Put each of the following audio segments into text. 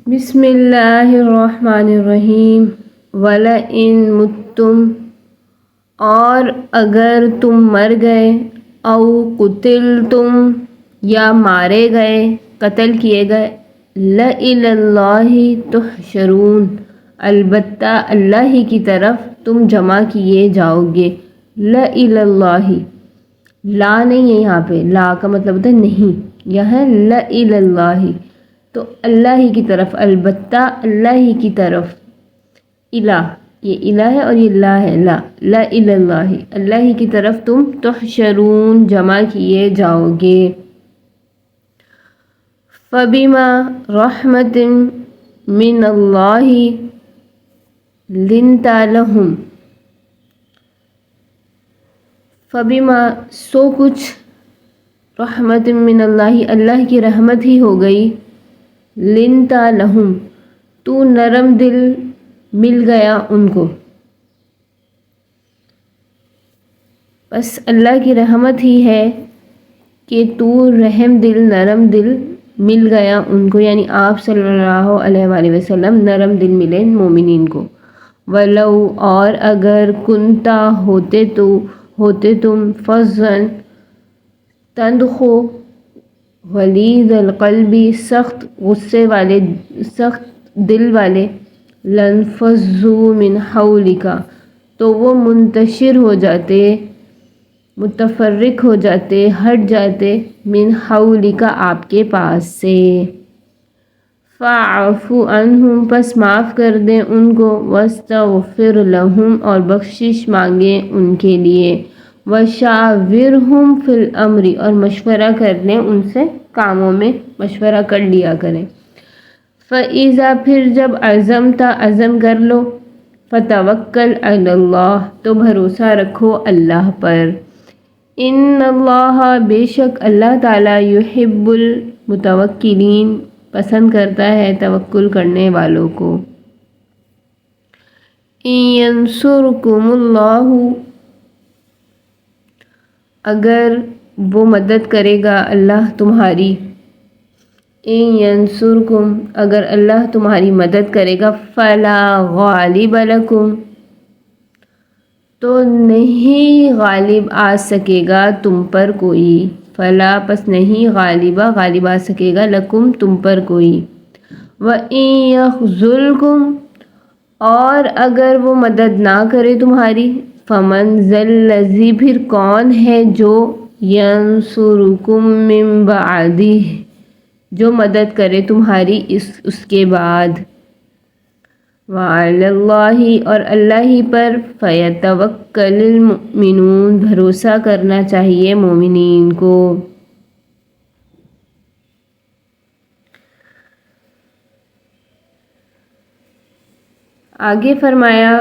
بسم اللہ الرحمن الرحیم وَلَئِن مُتُّمْ، اور اگر تم مر گئے، او قتلتم، یا مارے گئے، قتل کیے گئے، لَإِلَى اللَّهِ تُحْشَرُونَ، البتہ اللہ ہی کی طرف تم جمع کیے جاؤ گے۔ لَإِلَى اللَّهِ، لا نہیں ہے یہاں پہ، لا کا مطلب ہوتا ہے نہیں، یہ ہے لَإِلَى اللَّهِ، تو اللہ ہی کی طرف، البتہ اللہ ہی کی طرف، الہ، یہ الہ ہے اور یہ لا ہے، لا إِلَى اللَّهِ، اللہ ہی کی طرف تم تحشرون، جمع کیے جاؤ گے۔ فَبِمَا رَحْمَةٍ مِّنَ اللَّهِ لِنْتَ لَهُمْ، فَبِمَا سو کچھ، رحمت من اللہ، اللہ کی رحمت ہی ہو گئی، لِنْتَ لَهُمْ، تو نرم دل مل گیا ان کو، بس اللہ کی رحمت ہی ہے کہ تو رحم دل، نرم دل مل گیا ان کو، یعنی آپ صلی اللہ علیہ وآلہ وسلم نرم دل ملے مومنین کو۔ وَلَوْ، اور اگر کنتا ہوتے تم، فَظًّا تند خو، غلیظ القلب، سخت غصے والے، سخت دل والے، لَانفَضُّوا مِنْ حَوْلِكَ، تو وہ منتشر ہو جاتے، متفرق ہو جاتے، ہٹ جاتے، من حولک، آپ کے پاس سے۔ فَاعْفُ عَنْهُمْ، پس معاف کر دیں ان کو، وَاسْتَغْفِرْ لَهُمْ، اور بخشش مانگیں ان کے لیے، وَشَاوِرْهُمْ فِي الْأَمْرِ، اور مشورہ کر لیں ان سے کاموں میں، مشورہ کر لیا کریں۔ فَإِذَا، پھر جب عزمت، عزم کر لو، فَتَوَكَّلْ عَلَى اللَّهِ، تو بھروسہ رکھو اللہ پر۔ ان اللہ، بے شک اللہ تعالیٰ، یحب المتوکلین، پسند کرتا ہے توکل کرنے والوں کو۔ ان ینصرکم اللہ، اگر وہ مدد کرے گا اللہ تمہاری، ان ینصرکم، اگر اللہ تمہاری مدد کرے گا، فلا غالب لکم، تو نہیں غالب آ سکے گا تم پر کوئی، فلا پس نہیں، غالبہ غالب آ سکے گا، لکم تم پر کوئی۔ وَإِن يَخْذُلْكُمْ، اور اگر وہ مدد نہ کرے تمہاری، فَمَنْ ذَا الَّذِي، پھر کون ہے جو، يَنْصُرُكُمْ مِنْ بَعْدِهِ، جو مدد کرے تمہاری اس کے بعد۔ وَعَلَى اللَّهِ، اور اللہ ہی پر، فَيَتَوَكَّلِ الْمُؤْمِنُونَ، بھروسہ کرنا چاہیے مومنین کو۔ آگے فرمایا،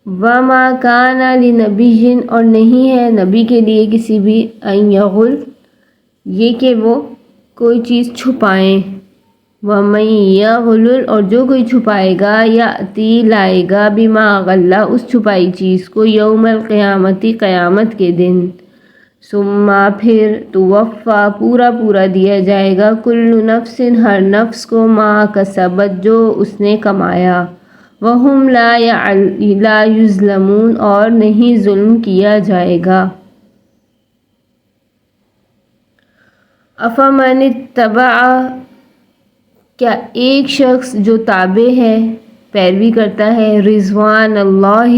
وَمَا كَانَ لِنَبِيٍّ، اور نہیں ہے نبی کے لیے کسی بھی، أَن يَغُلَّ، یہ کہ وہ کوئی چیز چھپائیں، وَمَن يَغْلُلْ، اور جو کوئی چھپائے گا، یأتی، لائے گا، بما غل، اس چھپائی چیز کو، یوم القیامت، قیامت کے دن، ثم، پھر، توفیٰ، پورا دیا جائے گا، کل نفس، ہر نفس کو، ما کسبت، جو اس نے کمایا، وہم لا یظلمون، اور نہیں ظلم کیا جائے گا۔ افمن اتبع، کیا ایک شخص جو تابع ہے، پیروی کرتا ہے، رضوان اللہ،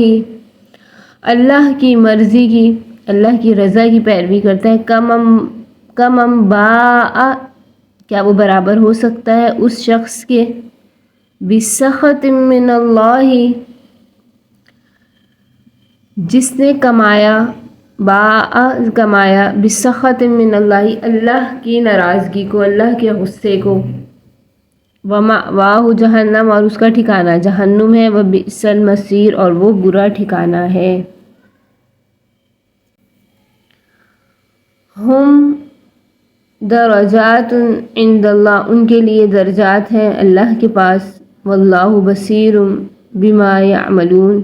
اللہ کی مرضی کی، اللہ کی رضا کی پیروی کرتا ہے، کمم باء، کیا وہ برابر ہو سکتا ہے اس شخص کے، بسخط من اللہ، جس نے کمایا، باء کمایا، بسخط من اللہ، اللہ کی ناراضگی کو، اللہ کے غصے کو، ومأواہ جہنم، اور اس کا ٹھکانہ جہنم ہے، وبئس المصیر، اور وہ برا ٹھکانہ ہے۔ ہم درجات عند اللہ، ان کے لیے درجات ہیں اللہ کے پاس، واللہ بصیر بما یعملون،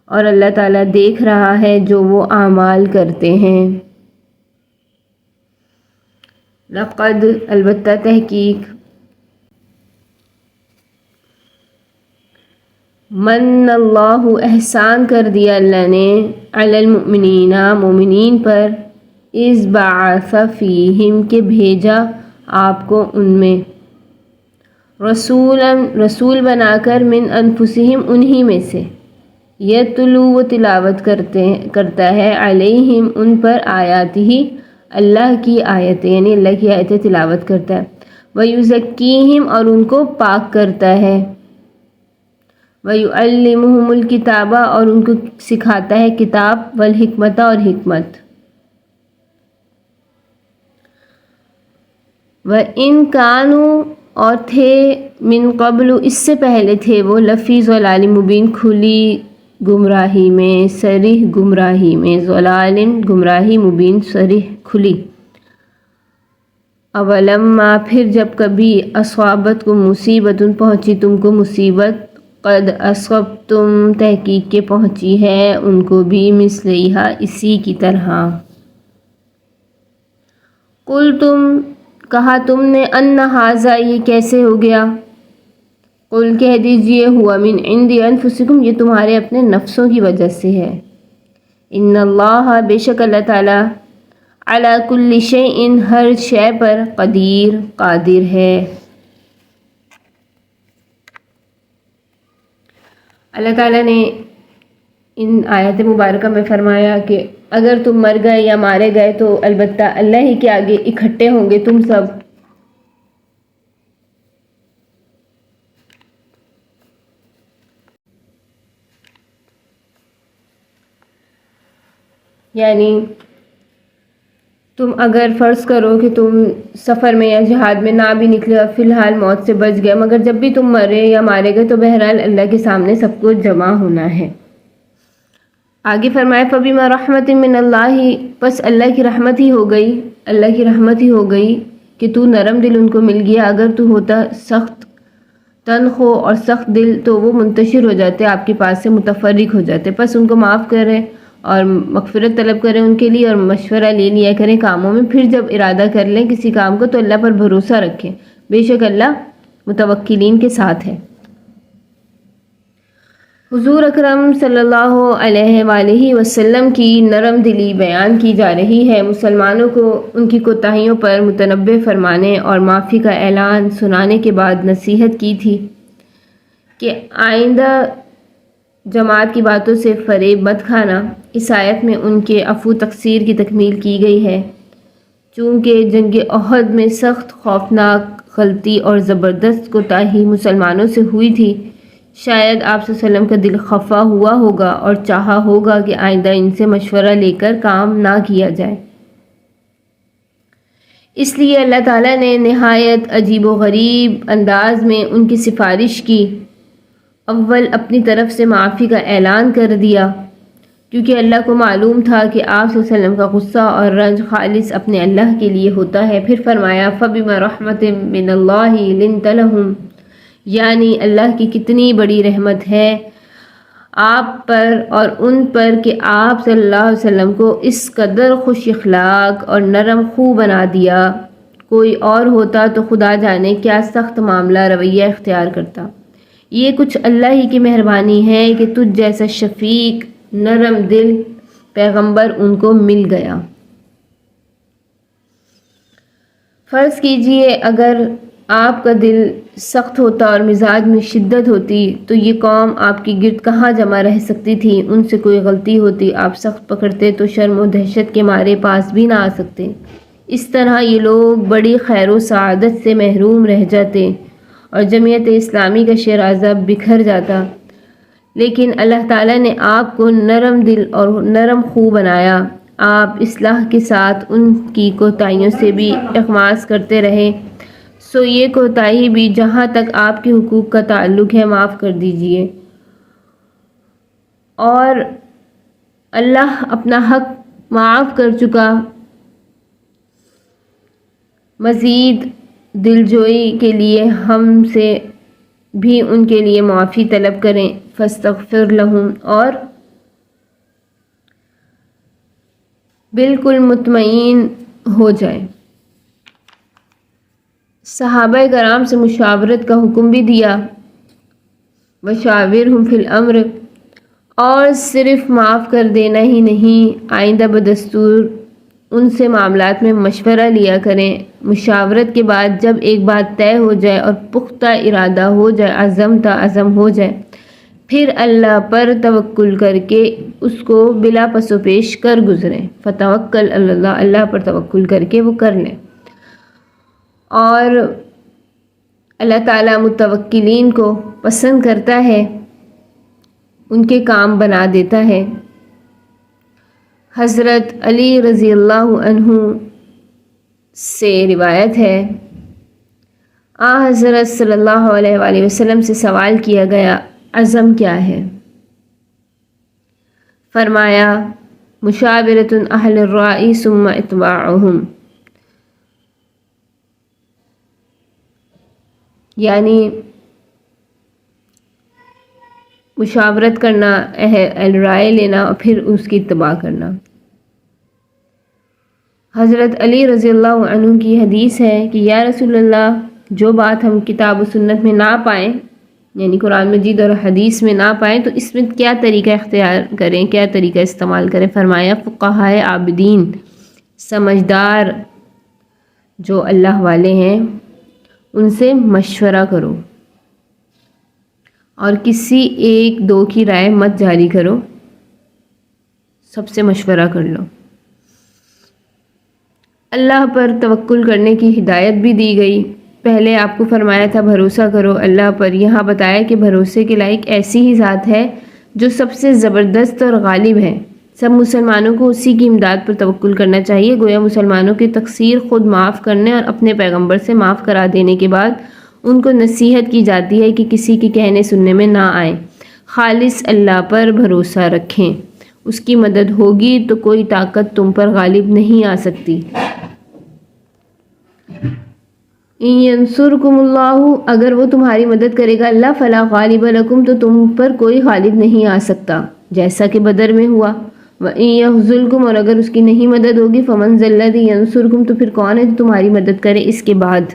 اور اللہ تعالیٰ دیکھ رہا ہے جو وہ اعمال کرتے ہیں۔ لقد، البتہ تحقیق، من اللہ احسان کر دیا اللہ نے علی المؤمنین مومنین پر اذ بعث فیہم کہ بھیجا آپ کو ان میں رسول بنا کر من انفسہم انہی میں سے یتلو و تلاوت کرتا ہے علیہم ان پر آیاتہ اللہ کی آیتیں یعنی اللہ کی آیتیں تلاوت کرتا ہے ویزکیہم اور ان کو پاک کرتا ہے وَيُعَلِّمُهُمُ الْكِتَابَ اور ان کو سکھاتا ہے کتاب والحکمت اور حکمت وَإِن كَانُوا اور تھے من قبل اس سے پہلے تھے وہ لفی ضلال مبین کھلی گمراہی میں صریح گمراہی میں ضلال گمراہی مبین صریح کھلی اولما پھر جب کبھی اصابت کو مصیبت پہنچی تم کو مصیبت قد اصبتم تحقیق کے پہنچی ہے ان کو بھی مثلیہا اسی کی طرح قل تم کہا تم نے ان ھذا یہ کیسے ہو گیا قل کہہ دیجئے ہوا من عند انفسکم یہ تمہارے اپنے نفسوں کی وجہ سے ہے ان اللہ بے شک اللہ تعالی علی کل شیء ہر شے پر قدیر قادر ہے اللہ تعالیٰ نے ان آیات مبارکہ میں فرمایا کہ اگر تم مر گئے یا مارے گئے تو البتہ اللہ ہی کے آگے اکٹھے ہوں گے تم سب یعنی تم اگر فرض کرو کہ تم سفر میں یا جہاد میں نہ بھی نکلے اور فی الحال موت سے بچ گئے مگر جب بھی تم مرے یا مارے گئے تو بہرحال اللہ کے سامنے سب کو جمع ہونا ہے آگے فرمایا فبما رحمت من اللہ پس اللہ کی رحمت ہی ہو گئی کہ تو نرم دل ان کو مل گیا اگر تو ہوتا سخت تنخو اور سخت دل تو وہ منتشر ہو جاتے آپ کے پاس سے متفرق ہو جاتے پس ان کو معاف کریں اور مغفرت طلب کریں ان کے لیے اور مشورہ لے لیا کریں کاموں میں پھر جب ارادہ کر لیں کسی کام کو تو اللہ پر بھروسہ رکھیں بے شک اللہ متوکلین کے ساتھ ہے حضور اکرم صلی اللہ علیہ وآلہ وسلم کی نرم دلی بیان کی جا رہی ہے مسلمانوں کو ان کی کوتاہیوں پر متنبہ فرمانے اور معافی کا اعلان سنانے کے بعد نصیحت کی تھی کہ آئندہ جماعت کی باتوں سے فریب مت کھانا اس آیت میں ان کے عفو تقصیر کی تکمیل کی گئی ہے چونکہ جنگ احد میں سخت خوفناک غلطی اور زبردست کوتاہی مسلمانوں سے ہوئی تھی شاید آپ صلی اللہ علیہ وسلم کا دل خفا ہوا ہوگا اور چاہا ہوگا کہ آئندہ ان سے مشورہ لے کر کام نہ کیا جائے اس لیے اللہ تعالیٰ نے نہایت عجیب و غریب انداز میں ان کی سفارش کی اول اپنی طرف سے معافی کا اعلان کر دیا کیونکہ اللہ کو معلوم تھا کہ آپ صلی اللہ علیہ وسلم کا غصہ اور رنج خالص اپنے اللہ کے لیے ہوتا ہے پھر فرمایا فبما رحمت من اللہ لنت لہم یعنی اللہ کی کتنی بڑی رحمت ہے آپ پر اور ان پر کہ آپ صلی اللہ علیہ وسلم کو اس قدر خوش اخلاق اور نرم خو بنا دیا کوئی اور ہوتا تو خدا جانے کیا سخت معاملہ رویہ اختیار کرتا یہ کچھ اللہ ہی کی مہربانی ہے کہ تجھ جیسا شفیق نرم دل پیغمبر ان کو مل گیا فرض کیجئے اگر آپ کا دل سخت ہوتا اور مزاج میں شدت ہوتی تو یہ قوم آپ کی گرد کہاں جمع رہ سکتی تھی ان سے کوئی غلطی ہوتی آپ سخت پکڑتے تو شرم و دہشت کے مارے پاس بھی نہ آ سکتے اس طرح یہ لوگ بڑی خیر و سعادت سے محروم رہ جاتے اور جمعیت اسلامی کا شیرازہ بکھر جاتا لیکن اللہ تعالیٰ نے آپ کو نرم دل اور نرم خو بنایا آپ اصلاح کے ساتھ ان کی کوتاہیوں سے بھی اغماس کرتے رہے سو یہ کوتاہی بھی جہاں تک آپ کے حقوق کا تعلق ہے معاف کر دیجئے اور اللہ اپنا حق معاف کر چکا مزید دلجوئی کے لیے ہم سے بھی ان کے لیے معافی طلب کریں فاستغفر لہم اور بالکل مطمئن ہو جائیں صحابہ کرام سے مشاورت کا حکم بھی دیا وشاورہم فی الامر، اور صرف معاف کر دینا ہی نہیں، آئندہ بدستور ان سے معاملات میں مشورہ لیا کریں۔ مشاورت کے بعد جب ایک بات طے ہو جائے اور پختہ ارادہ ہو جائے، عزم ہو جائے، پھر اللہ پر توکل کر کے اس کو بلا پس و پیش کر گزریں۔ فتوکل اللہ، اللہ پر توکل کر کے وہ کر لیں۔ اور اللہ تعالیٰ متوکلین کو پسند کرتا ہے، ان کے کام بنا دیتا ہے۔ حضرت علی رضی اللہ عنہ سے روایت ہے، حضرت صلی اللہ علیہ وآلہ وسلم سے سوال کیا گیا عزم کیا ہے؟ فرمایا مشاورۃ اہل الرأی ثم اتباعہم، یعنی مشاورت کرنا، اہل رائے لینا اور پھر اس کی اتباع کرنا۔ حضرت علی رضی اللہ عنہ کی حدیث ہے کہ یا رسول اللہ، جو بات ہم کتاب و سنت میں نہ پائیں، یعنی قرآن مجید اور حدیث میں نہ پائیں، تو اس میں کیا طریقہ اختیار کریں، کیا طریقہ استعمال کریں؟ فرمایا فقہائے عابدین، سمجھدار جو اللہ والے ہیں، ان سے مشورہ کرو اور کسی ایک دو کی رائے مت جاری کرو، سب سے مشورہ کر لو۔ اللہ پر توکل کرنے کی ہدایت بھی دی گئی۔ پہلے آپ کو فرمایا تھا بھروسہ کرو اللہ پر، یہاں بتایا کہ بھروسے کے لائق ایسی ہی ذات ہے جو سب سے زبردست اور غالب ہے۔ سب مسلمانوں کو اسی کی امداد پر توکل کرنا چاہیے۔ گویا مسلمانوں کی تقصیر خود معاف کرنے اور اپنے پیغمبر سے معاف کرا دینے کے بعد ان کو نصیحت کی جاتی ہے کہ کسی کے کہنے سننے میں نہ آئیں، خالص اللہ پر بھروسہ رکھیں، اس کی مدد ہوگی تو کوئی طاقت تم پر غالب نہیں آ سکتی۔ ان ینصرکم اللہ، اگر وہ تمہاری مدد کرے گا اللہ، فلا غالب لکم، تو تم پر کوئی غالب نہیں آ سکتا، جیسا کہ بدر میں ہوا۔ وَإِن يَخْذُلْكُمْ، اور اگر اس کی نہیں مدد ہوگی، فَمَنْ ذَا الَّذِي يَنصُرُكُمْ، تو پھر کون ہے جو تمہاری مدد کرے اس کے بعد؟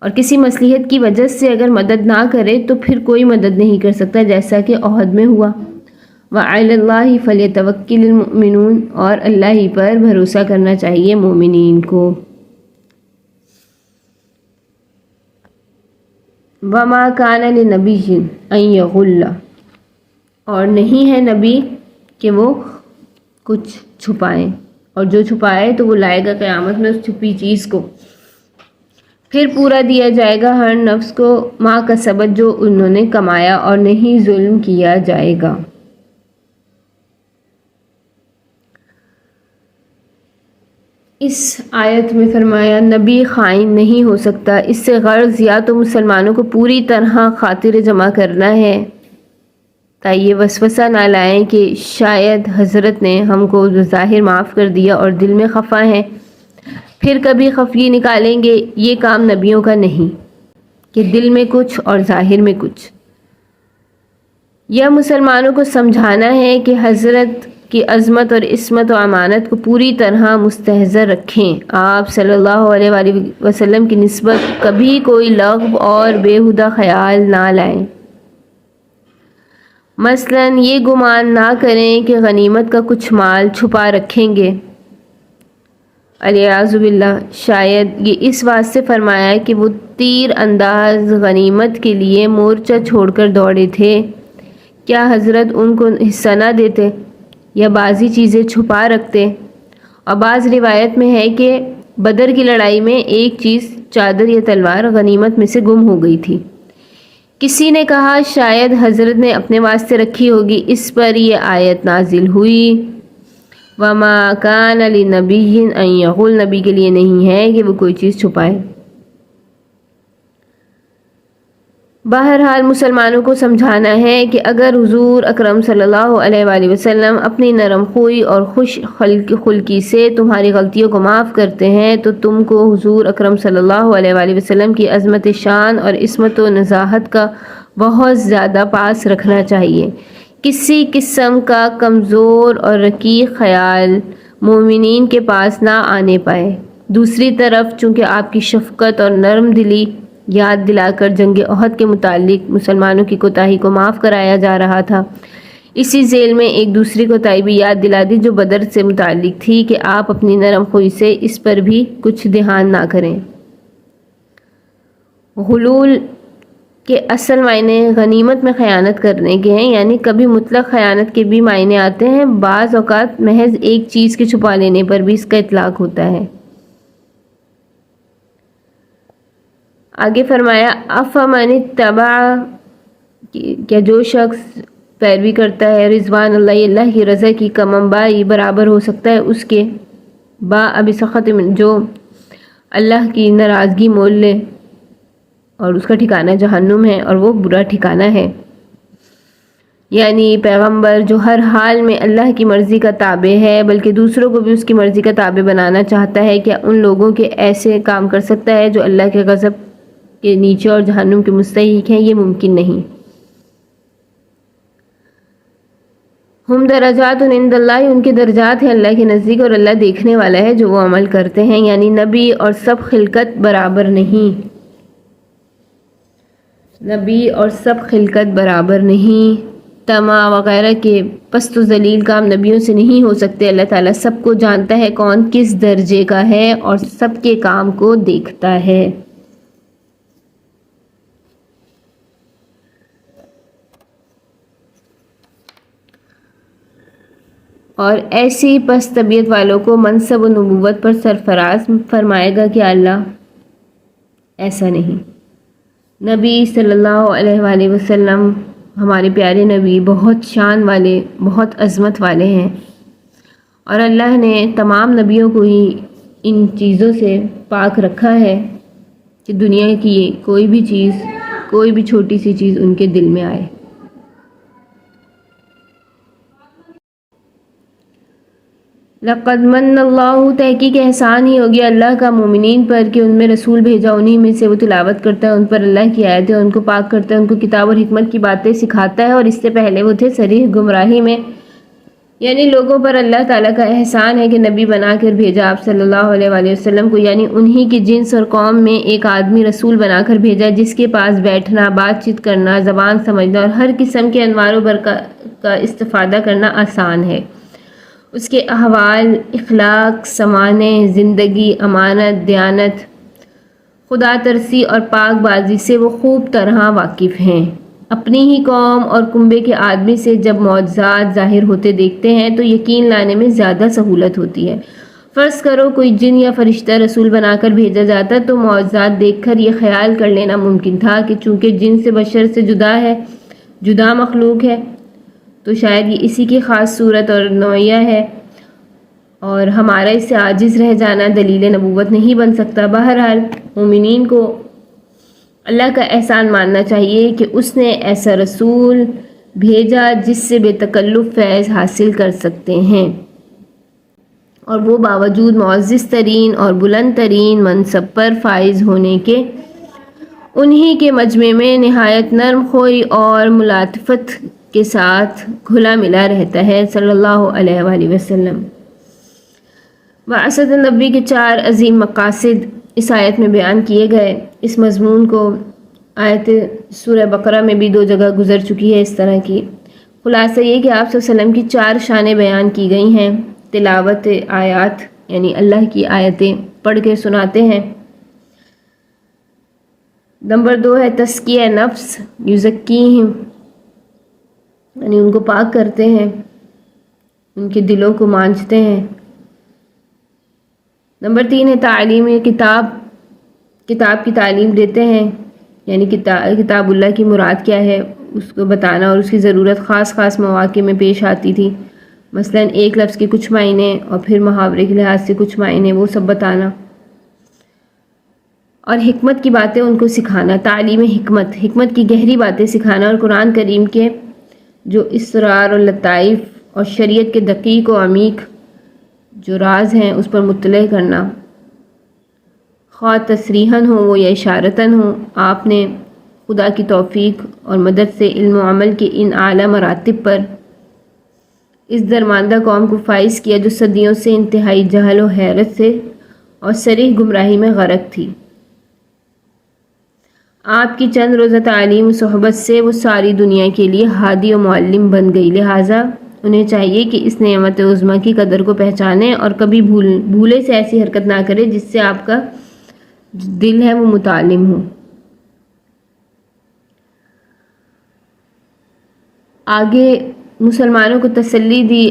اور کسی مصلحت کی وجہ سے اگر مدد نہ کرے تو پھر کوئی مدد نہیں کر سکتا، جیسا کہ احد میں ہوا۔ وَعَلَى اللَّهِ فَلْيَتَوَكَّلِ الْمُؤْمِنُونَ، اور اللہ ہی پر بھروسہ کرنا چاہیے مومنین کو۔ وَمَا كَانَ لِنَبِيٍّ أَن يَغُلَّ، اور نہیں ہے نبی کہ وہ کچھ چھپائیں، اور جو چھپائے تو وہ لائے گا قیامت میں اس چھپی چیز کو، پھر پورا دیا جائے گا ہر نفس کو ما کسبت، جو انہوں نے کمایا، اور نہیں ظلم کیا جائے گا۔ اس آیت میں فرمایا نبی خائن نہیں ہو سکتا۔ اس سے غرض یا تو مسلمانوں کو پوری طرح خاطر جمع کرنا ہے تا یہ وسوسہ نہ لائیں کہ شاید حضرت نے ہم کو ظاہر معاف کر دیا اور دل میں خفا ہیں، پھر کبھی خفگی نکالیں گے۔ یہ کام نبیوں کا نہیں کہ دل میں کچھ اور ظاہر میں کچھ۔ یا مسلمانوں کو سمجھانا ہے کہ حضرت کی عظمت اور عصمت و امانت کو پوری طرح مستحضر رکھیں، آپ صلی اللہ علیہ وآلہ وسلم کی نسبت کبھی کوئی لغو اور بیہودہ خیال نہ لائیں۔ مثلا یہ گمان نہ کریں کہ غنیمت کا کچھ مال چھپا رکھیں گے، الیاذ باللہ۔ شاید یہ اس واسطے فرمایا کہ وہ تیر انداز غنیمت کے لیے مورچہ چھوڑ کر دوڑے تھے، کیا حضرت ان کو حصہ نہ دیتے یا بعضی چیزیں چھپا رکھتے؟ اور بعض روایت میں ہے کہ بدر کی لڑائی میں ایک چیز، چادر یا تلوار، غنیمت میں سے گم ہو گئی تھی۔ کسی نے کہا شاید حضرت نے اپنے واسطے رکھی ہوگی، اس پر یہ آیت نازل ہوئی وَمَا كَانَ لِنَبِيٍّ أَن يَغُلَّ، نبی کے لیے نہیں ہے کہ وہ کوئی چیز چھپائے۔ بہرحال مسلمانوں کو سمجھانا ہے کہ اگر حضور اکرم صلی اللہ علیہ وآلہ وسلم اپنی نرم خوئی اور خوش خلقی سے تمہاری غلطیوں کو معاف کرتے ہیں تو تم کو حضور اکرم صلی اللہ علیہ وآلہ وسلم کی عظمت شان اور عصمت و نزاہت کا بہت زیادہ پاس رکھنا چاہیے۔ کسی قسم کا کمزور اور رقیق خیال مومنین کے پاس نہ آنے پائے۔ دوسری طرف چونکہ آپ کی شفقت اور نرم دلی یاد دلا کر جنگ احد کے متعلق مسلمانوں کی کوتاہی کو معاف کرایا جا رہا تھا۔ اسی ذیل میں ایک دوسری کوتاہی بھی یاد دلا دی جو بدر سے متعلق تھی کہ آپ اپنی نرم خوئی سے اس پر بھی کچھ دھیان نہ کریں۔ غلول کے اصل معنی غنیمت میں خیانت کرنے کے ہیں، یعنی کبھی مطلق خیانت کے بھی معنی آتے ہیں، بعض اوقات محض ایک چیز کے چھپا لینے پر بھی اس کا اطلاق ہوتا ہے۔ آگے فرمایا افمن اتبع، کیا جو شخص پیروی کرتا ہے رضوان اللہ، اللہ کی رضا کی، کمم بائی برابر ہو سکتا ہے اس کے، با اب سخط من، جو اللہ کی ناراضگی مول لے اور اس کا ٹھکانہ جہنم ہے اور وہ برا ٹھکانہ ہے۔ یعنی پیغمبر جو ہر حال میں اللہ کی مرضی کا تابع ہے بلکہ دوسروں کو بھی اس کی مرضی کا تابع بنانا چاہتا ہے، کیا ان لوگوں کے ایسے کام کر سکتا ہے جو اللہ کے غضب کے نیچے اور جہنم کے مستحق ہیں؟ یہ ممکن نہیں۔ ہم درجات عند اللہ، ان کے درجات ہیں اللہ کے نزدیک اور اللہ دیکھنے والا ہے جو وہ عمل کرتے ہیں۔ یعنی نبی اور سب خلقت برابر نہیں، نبی اور سب خلقت برابر نہیں، طمع وغیرہ کے پست و ذلیل کام نبیوں سے نہیں ہو سکتے۔ اللہ تعالیٰ سب کو جانتا ہے کون کس درجے کا ہے اور سب کے کام کو دیکھتا ہے۔ اور ایسی پست طبیعت والوں کو منصب و نبوت پر سرفراز فرمائے گا کہ اللہ ایسا نہیں۔ نبی صلی اللہ علیہ وآلہ وسلم ہمارے پیارے نبی بہت شان والے، بہت عظمت والے ہیں، اور اللہ نے تمام نبیوں کو ہی ان چیزوں سے پاک رکھا ہے کہ دنیا کی کوئی بھی چیز، کوئی بھی چھوٹی سی چیز ان کے دل میں آئے۔ لقد من اللہ، تحقیق احسان ہی ہوگی اللہ کا مومنین پر کہ ان میں رسول بھیجا، انہی میں سے وہ تلاوت کرتا ہے ان پر اللہ کی آیتیں، ان کو پاک کرتا ہے، ان کو کتاب اور حکمت کی باتیں سکھاتا ہے، اور اس سے پہلے وہ تھے صریح گمراہی میں۔ یعنی لوگوں پر اللہ تعالیٰ کا احسان ہے کہ نبی بنا کر بھیجا آپ صلی اللہ علیہ وآلہ وسلم کو، یعنی انہی کی جنس اور قوم میں ایک آدمی رسول بنا کر بھیجا جس کے پاس بیٹھنا، بات چیت کرنا، زبان سمجھنا اور ہر قسم کے انوار و برکات کا استفادہ کرنا آسان ہے۔ اس کے احوال، اخلاق، سمانے زندگی، امانت، دیانت، خدا ترسی اور پاک بازی سے وہ خوب طرح واقف ہیں۔ اپنی ہی قوم اور کنبے کے آدمی سے جب معجزات ظاہر ہوتے دیکھتے ہیں تو یقین لانے میں زیادہ سہولت ہوتی ہے۔ فرض کرو کوئی جن یا فرشتہ رسول بنا کر بھیجا جاتا تو معجزات دیکھ کر یہ خیال کر لینا ممکن تھا کہ چونکہ جن سے بشر سے جدا ہے، جدا مخلوق ہے، تو شاید یہ اسی کی خاص صورت اور نوعیہ ہے اور ہمارا اس سے عاجز رہ جانا دلیل نبوت نہیں بن سکتا۔ بہرحال مومنین کو اللہ کا احسان ماننا چاہیے کہ اس نے ایسا رسول بھیجا جس سے بے تکلف فیض حاصل کر سکتے ہیں، اور وہ باوجود معزز ترین اور بلند ترین منصب پر فائز ہونے کے انہی کے مجمع میں نہایت نرم خوئی اور ملاطفت کے ساتھ گھلا ملا رہتا ہے صلی اللہ علیہ وآلہ وسلم۔ بعثت نبی کے 4 عظیم مقاصد اس آیت میں بیان کیے گئے۔ اس مضمون کو آیت سورہ بقرہ میں بھی 2 جگہ گزر چکی ہے اس طرح کی۔ خلاصہ یہ کہ آپ صلی اللہ علیہ وسلم کی 4 شانیں بیان کی گئی ہیں۔ تلاوت آیات، یعنی اللہ کی آیتیں پڑھ کے سناتے ہیں۔ نمبر 2 ہے تزکیہ نفس، یزکیہم، یعنی ان کو پاک کرتے ہیں، ان کے دلوں کو مانجتے ہیں۔ نمبر 3 ہے تعلیم کتاب کی تعلیم دیتے ہیں، یعنی کتاب اللہ کی مراد کیا ہے اس کو بتانا، اور اس کی ضرورت خاص مواقع میں پیش آتی تھی، مثلا ایک لفظ کے کچھ معنی اور پھر محاورے کے لحاظ سے کچھ معنی، وہ سب بتانا، اور حکمت کی باتیں ان کو سکھانا۔ تعلیم حکمت کی گہری باتیں سکھانا، اور قرآن کریم کے جو اسرار اور لطائف اور شریعت کے دقیق و عمیق جو راز ہیں اس پر مطلع کرنا، خواہ تصریحاً ہوں وہ یا اشارتاً ہوں۔ آپ نے خدا کی توفیق اور مدد سے علم و عمل کے ان اعلیٰ مراتب پر اس درماندہ قوم کو فائز کیا جو صدیوں سے انتہائی جہل و حیرت سے اور صریح گمراہی میں غرق تھی۔ آپ کی چند روزہ تعلیم و صحبت سے وہ ساری دنیا کے لیے ہادی و معلم بن گئی، لہٰذا انہیں چاہیے کہ اس نعمت عظمیٰ کی قدر کو پہچانیں اور کبھی بھولے سے ایسی حرکت نہ کرے جس سے آپ کا دل ہے وہ متعلم ہو۔ آگے مسلمانوں کو تسلی دی،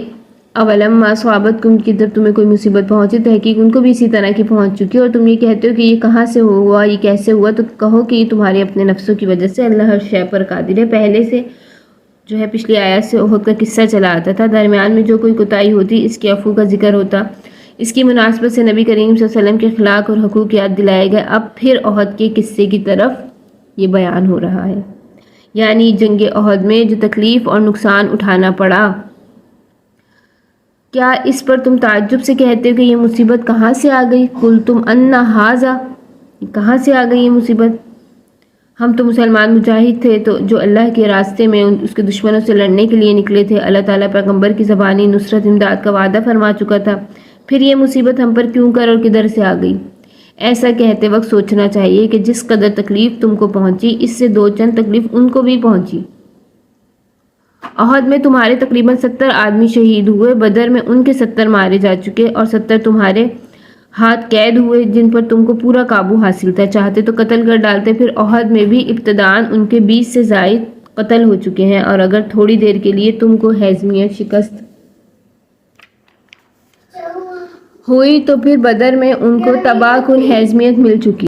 اولما صحابتکم کی جب تمہیں کوئی مصیبت پہنچی تحقیق ان کو بھی اسی طرح کی پہنچ چکی اور تم یہ کہتے ہو کہ یہ کہاں سے ہوا، یہ کیسے ہوا، تو کہو کہ یہ تمہارے اپنے نفسوں کی وجہ سے، اللہ ہر شے پر قادر ہے۔ پہلے سے جو ہے پچھلی آیات سے احد کا قصہ چلا آتا تھا، درمیان میں جو کوئی کوتاہی ہوتی اس کے عفو کا ذکر ہوتا، اس کی مناسبت سے نبی کریم صلی اللہ علیہ وسلم کے اخلاق اور حقوق یاد دلائے گئے۔ اب پھر احد کے قصے کی طرف یہ بیان ہو رہا ہے، یعنی جنگ احد میں جو تکلیف اور نقصان اٹھانا پڑا، کیا اس پر تم تعجب سے کہتے ہو کہ یہ مصیبت کہاں سے آ گئی؟ قلتم ان ھذا، کہاں سے آ گئی یہ مصیبت؟ ہم تو مسلمان مجاہد تھے تو جو اللہ کے راستے میں اس کے دشمنوں سے لڑنے کے لیے نکلے تھے، اللہ تعالیٰ پیغمبر کی زبانی نصرت امداد کا وعدہ فرما چکا تھا، پھر یہ مصیبت ہم پر کیوں کر اور کدھر سے آ گئی؟ ایسا کہتے وقت سوچنا چاہیے کہ جس قدر تکلیف تم کو پہنچی اس سے دو چند تکلیف ان کو بھی پہنچی۔ احد میں تمہارے تقریباً 70 آدمی شہید ہوئے، بدر میں ان کے 70 مارے جا چکے اور 70 تمہارے ہاتھ قید ہوئے جن پر تم کو پورا قابو حاصل تھا، چاہتے تو قتل کر ڈالتے۔ پھر احد میں بھی ابتداءً ان کے 20 سے زائد قتل ہو چکے ہیں، اور اگر تھوڑی دیر کے لیے تم کو ہزیمت شکست ہوئی تو پھر بدر میں ان کو تباہ کن ہزیمت مل چکی،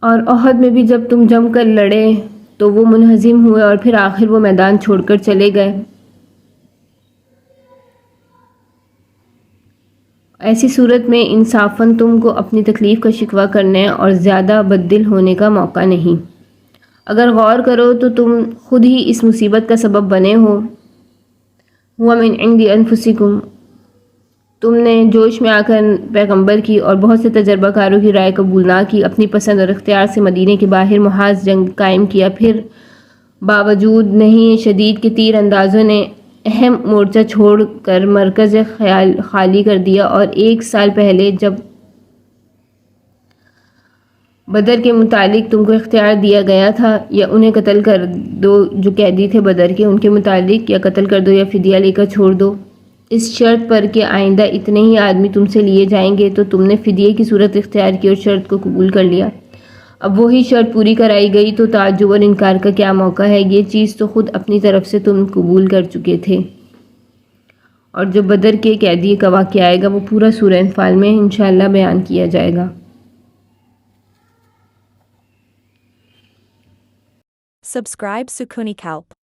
اور احد میں بھی جب تم جم کر لڑے تو وہ منہزم ہوئے اور پھر آخر وہ میدان چھوڑ کر چلے گئے۔ ایسی صورت میں انصافاً تم کو اپنی تکلیف کا شکوہ کرنے اور زیادہ بددل ہونے کا موقع نہیں۔ اگر غور کرو تو تم خود ہی اس مصیبت کا سبب بنے ہو۔ ہوا من عند انفسکم، تم نے جوش میں آ کر پیغمبر کی اور بہت سے تجربہ کاروں کی رائے قبول نہ کی، اپنی پسند اور اختیار سے مدینے کے باہر محاذ جنگ قائم کیا، پھر باوجود نہیں شدید کے تیر اندازوں نے اہم مورچہ چھوڑ کر مرکز خالی کر دیا، اور 1 سال پہلے جب بدر کے متعلق تم کو اختیار دیا گیا تھا یا انہیں قتل کر دو جو قیدی تھے بدر کے، ان کے متعلق یا قتل کر دو یا فدیہ لے کر چھوڑ دو، اس شرط پر کہ آئندہ اتنے ہی آدمی تم سے لیے جائیں گے، تو تم نے فدیے کی صورت اختیار کی اور شرط کو قبول کر لیا۔ اب وہی شرط پوری کرائی گئی تو تعجب اور انکار کا کیا موقع ہے؟ یہ چیز تو خود اپنی طرف سے تم قبول کر چکے تھے۔ اور جو بدر کے قیدی کا واقعہ آئے گا وہ پورا سورہ انفال میں انشاءاللہ بیان کیا جائے گا۔ Subscribe Sukuni Kalp.